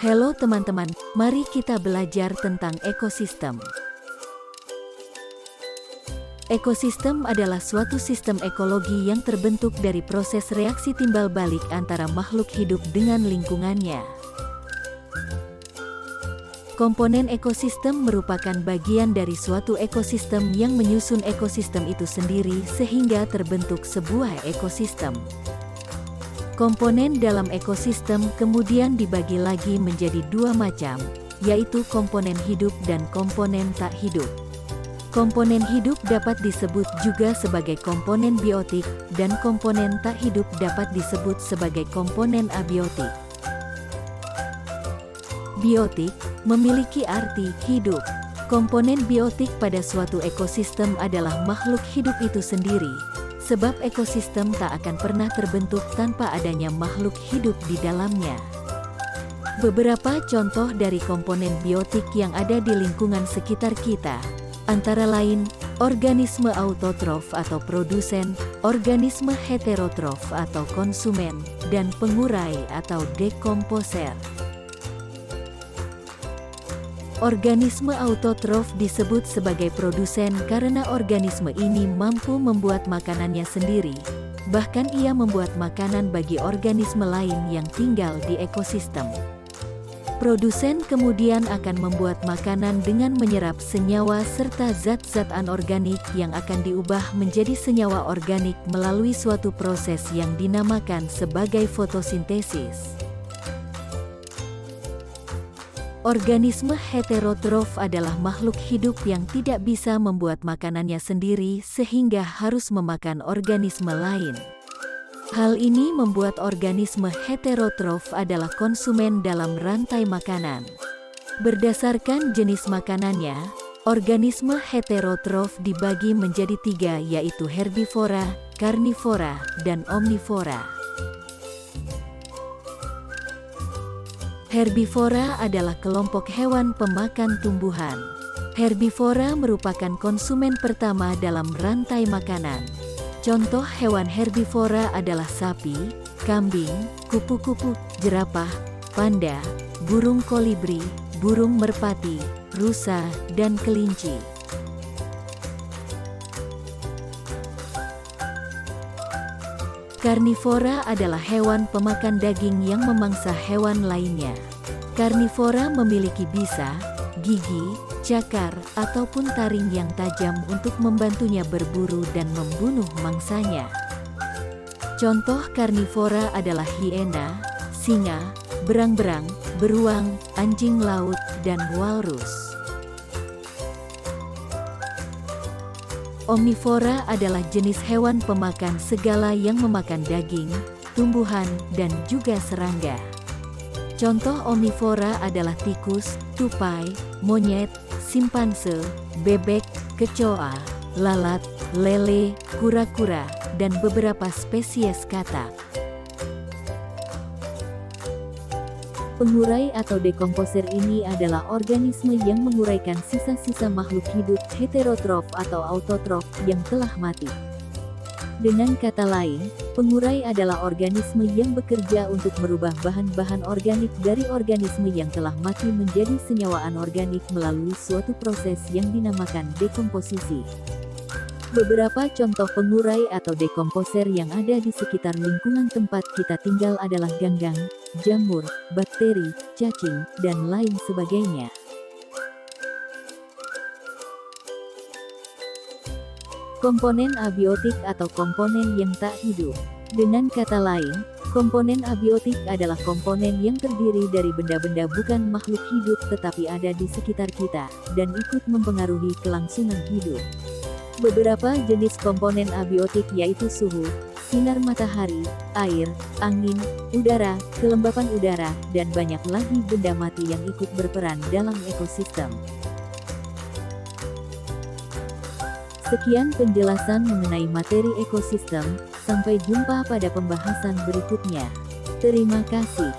Halo teman-teman, mari kita belajar tentang ekosistem. Ekosistem adalah suatu sistem ekologi yang terbentuk dari proses reaksi timbal balik antara makhluk hidup dengan lingkungannya. Komponen ekosistem merupakan bagian dari suatu ekosistem yang menyusun ekosistem itu sendiri sehingga terbentuk sebuah ekosistem. Komponen dalam ekosistem kemudian dibagi lagi menjadi dua macam, yaitu komponen hidup dan komponen tak hidup. Komponen hidup dapat disebut juga sebagai komponen biotik, dan komponen tak hidup dapat disebut sebagai komponen abiotik. Biotik memiliki arti hidup. Komponen biotik pada suatu ekosistem adalah makhluk hidup itu sendiri. Sebab ekosistem tak akan pernah terbentuk tanpa adanya makhluk hidup di dalamnya. Beberapa contoh dari komponen biotik yang ada di lingkungan sekitar kita, antara lain, organisme autotrof atau produsen, organisme heterotrof atau konsumen, dan pengurai atau dekomposer. Organisme autotrof disebut sebagai produsen karena organisme ini mampu membuat makanannya sendiri. Bahkan ia membuat makanan bagi organisme lain yang tinggal di ekosistem. Produsen kemudian akan membuat makanan dengan menyerap senyawa serta zat-zat anorganik yang akan diubah menjadi senyawa organik melalui suatu proses yang dinamakan sebagai fotosintesis. Organisme heterotrof adalah makhluk hidup yang tidak bisa membuat makanannya sendiri sehingga harus memakan organisme lain. Hal ini membuat organisme heterotrof adalah konsumen dalam rantai makanan. Berdasarkan jenis makanannya, organisme heterotrof dibagi menjadi tiga, yaitu herbivora, karnivora, dan omnivora. Herbivora adalah kelompok hewan pemakan tumbuhan. Herbivora merupakan konsumen pertama dalam rantai makanan. Contoh hewan herbivora adalah sapi, kambing, kupu-kupu, jerapah, panda, burung kolibri, burung merpati, rusa, dan kelinci. Karnivora adalah hewan pemakan daging yang memangsa hewan lainnya. Karnivora memiliki bisa, gigi, cakar, ataupun taring yang tajam untuk membantunya berburu dan membunuh mangsanya. Contoh karnivora adalah hiena, singa, berang-berang, beruang, anjing laut, dan walrus. Omnivora adalah jenis hewan pemakan segala yang memakan daging, tumbuhan, dan juga serangga. Contoh omnivora adalah tikus, tupai, monyet, simpanse, bebek, kecoa, lalat, lele, kura-kura, dan beberapa spesies katak. Pengurai atau dekomposer ini adalah organisme yang menguraikan sisa-sisa makhluk hidup heterotrof atau autotrof yang telah mati. Dengan kata lain, pengurai adalah organisme yang bekerja untuk merubah bahan-bahan organik dari organisme yang telah mati menjadi senyawa anorganik melalui suatu proses yang dinamakan dekomposisi. Beberapa contoh pengurai atau dekomposer yang ada di sekitar lingkungan tempat kita tinggal adalah ganggang, jamur, bakteri, cacing, dan lain sebagainya. Komponen abiotik atau komponen yang tak hidup. Dengan kata lain, komponen abiotik adalah komponen yang terdiri dari benda-benda bukan makhluk hidup tetapi ada di sekitar kita, dan ikut mempengaruhi kelangsungan hidup. Beberapa jenis komponen abiotik yaitu suhu, sinar matahari, air, angin, udara, kelembapan udara, dan banyak lagi benda mati yang ikut berperan dalam ekosistem. Sekian penjelasan mengenai materi ekosistem, sampai jumpa pada pembahasan berikutnya. Terima kasih.